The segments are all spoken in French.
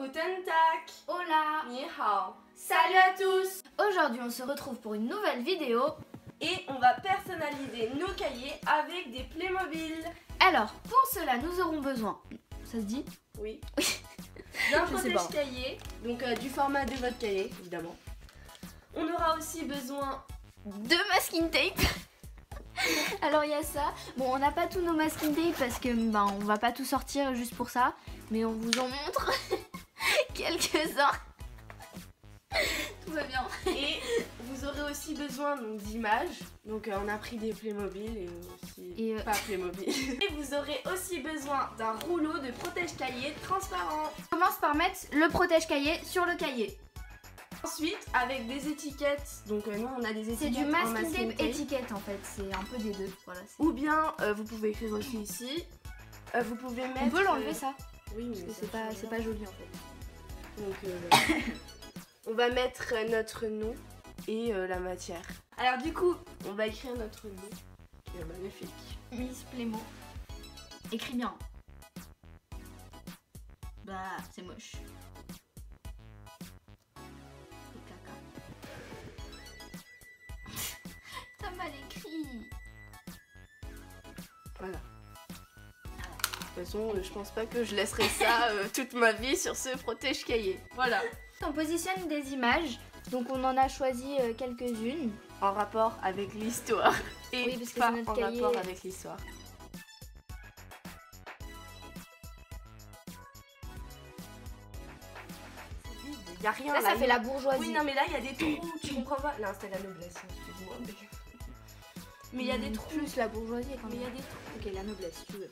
Guten Tag. Hola. Ni hao. Salut à tous. Aujourd'hui on se retrouve pour une nouvelle vidéo. Et on va personnaliser nos cahiers avec des Playmobil. Alors pour cela nous aurons besoin, ça se dit? Oui. D'un protège-cahier, donc du format de votre cahier évidemment. On aura aussi besoin de masking tape. Alors il y a ça. Bon, on n'a pas tous nos masking tape parce que on va pas tout sortir juste pour ça, mais on vous en montre quelques-uns. Tout va bien. Et vous aurez aussi besoin d'images. Donc on a pris des Playmobil et aussi pas Playmobil. Et vous aurez aussi besoin d'un rouleau de protège-cahier transparent. On commence par mettre le protège-cahier sur le cahier. Ensuite, avec des étiquettes, donc nous on a des étiquettes. C'est du masking tape étiquette en fait, c'est un peu des deux. Voilà, ou bien vous pouvez écrire aussi ici. Vous pouvez mettre. On peut l'enlever ça. Oui, mais c'est pas joli en fait. Donc on va mettre notre nom et la matière. Alors du coup, on va écrire notre nom qui est magnifique. Miss Playmo. Écris bien. Bah, c'est moche. T'as mal écrit. Voilà. De toute façon, je pense pas que je laisserai ça toute ma vie sur ce protège-cahier. Voilà. On positionne des images. Donc on en a choisi quelques-unes. En rapport avec l'histoire. Et oui, parce que pas notre en cahier... rapport avec l'histoire. Il y a rien là. Ça fait la bourgeoisie. Oui, non, mais là, il y a des trous. Tu comprends pas? Là, c'était la noblesse, excuse-moi. Mais il y a des trous. Plus la bourgeoisie quand même. Mais il y a des trous. Ok, la noblesse, si tu veux.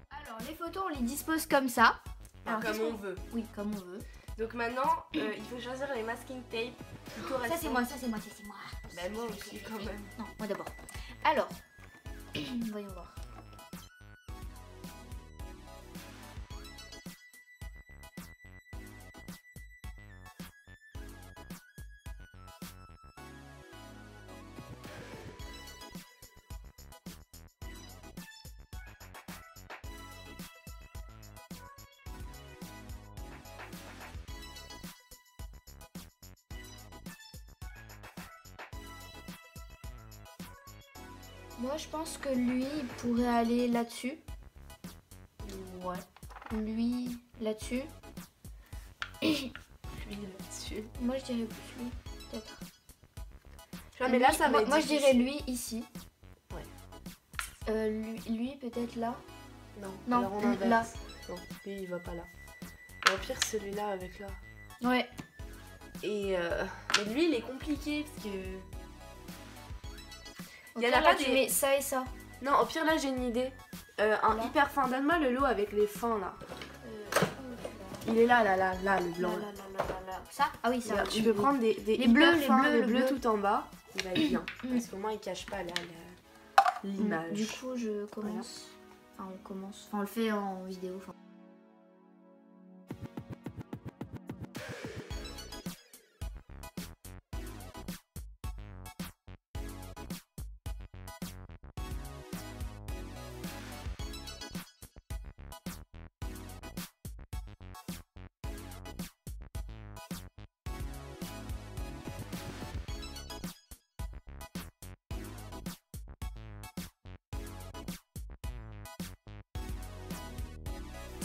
Alors, les photos, on les dispose comme ça. Alors, comme on veut. Oui, comme on veut. Donc maintenant, il faut choisir les masking tape qui correspondent. Ça, c'est moi, ça, c'est moi, ça, c'est moi. Bah, moi aussi, quand même. Non, moi d'abord. Alors, voyons voir. Moi, je pense que lui, il pourrait aller là-dessus. Ouais. Lui, là-dessus. Lui, là-dessus. Moi, je dirais plus lui, peut-être. Non, mais là, ça va être moi je dirais lui, ici. Ouais. Lui peut-être là. Non, alors on inverse. Là. Non, lui, il va pas là. Au pire, celui-là avec là. Ouais. Et mais lui, il est compliqué parce que... Il y en a pas tu mets ça et ça. Non, au pire, là, j'ai une idée. Un hyper fin. Donne-moi le lot avec les fins, là. Il est là, le blanc. Là. Ça? Ah oui, ça. Tu peux prendre des les bleus, les bleus tout en bas. Il va être bien. Parce qu'au moins, il cache pas l'image. Du coup, je commence. Voilà. Enfin, on commence. Enfin, on le fait en vidéo. Enfin.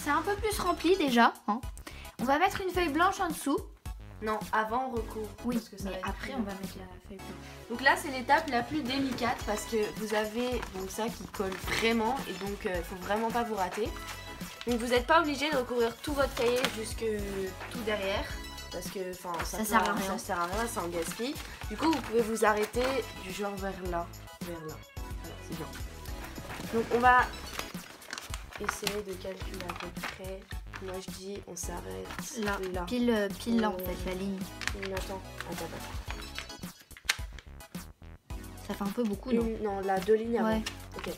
C'est un peu plus rempli déjà. Hein. On va mettre une feuille blanche en dessous. Non, avant on recouvre. Oui, parce que ça mais après on va mettre la feuille blanche. Donc là c'est l'étape la plus délicate parce que vous avez donc ça qui colle vraiment et donc il faut vraiment pas vous rater. Donc vous n'êtes pas obligé de recouvrir tout votre cahier jusque tout derrière parce que ça sert à rien, c'est un gaspille. Du coup vous pouvez vous arrêter du genre vers là. Voilà, c'est bien. Donc on va essayer de calculer à peu près. Moi je dis on s'arrête là. Pile là en fait la ligne. Attends. Ça fait un peu beaucoup non? Non, là 2 lignes avant. Ouais. Ok.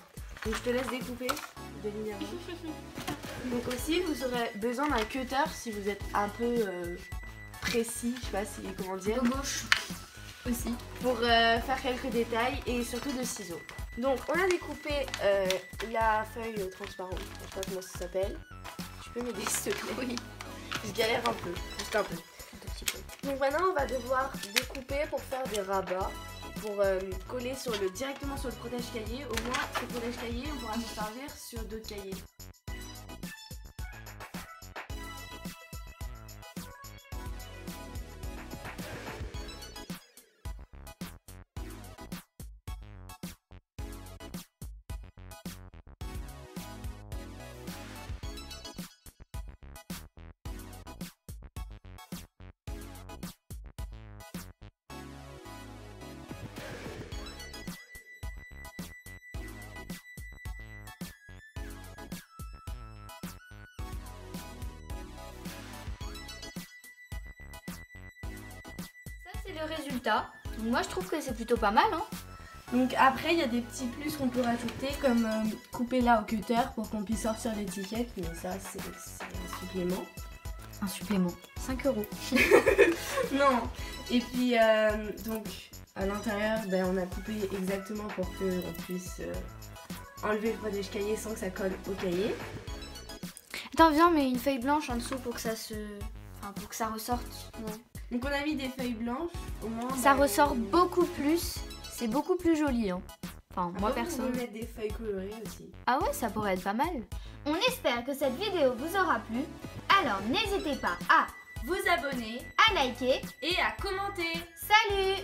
Donc je te laisse découper 2 lignes avant. Donc aussi vous aurez besoin d'un cutter si vous êtes un peu précis, je sais pas comment dire. De gauche. aussi. pour faire quelques détails et surtout de ciseaux. Donc on a découpé la feuille transparente, je sais pas comment ça s'appelle. Tu peux m'aider s'il te plaît? Oui. Je galère un peu, juste un peu. Un tout petit peu. Donc maintenant on va devoir découper pour faire des rabats, pour coller directement sur le protège-cahier. Au moins ce protège-cahier on pourra s'en servir sur d'autres cahiers. C'est le résultat. Donc moi je trouve que c'est plutôt pas mal hein. Donc après il y a des petits plus qu'on peut rajouter comme couper là au cutter pour qu'on puisse sortir l'étiquette, mais ça c'est un supplément. Un supplément, 5 €. Non. Et puis donc à l'intérieur on a coupé exactement pour qu'on puisse enlever le protège cahier sans que ça colle au cahier. Attends viens, mais une feuille blanche en dessous pour que ça se... Enfin pour que ça ressorte. Ouais. Donc on a mis des feuilles blanches, au moins Ça ressort beaucoup plus, c'est beaucoup plus joli hein. Enfin moi après, perso. On peut mettre des feuilles colorées aussi. Ah ouais, ça pourrait être pas mal. On espère que cette vidéo vous aura plu. Alors n'hésitez pas à Vous abonner liker et à commenter. Salut!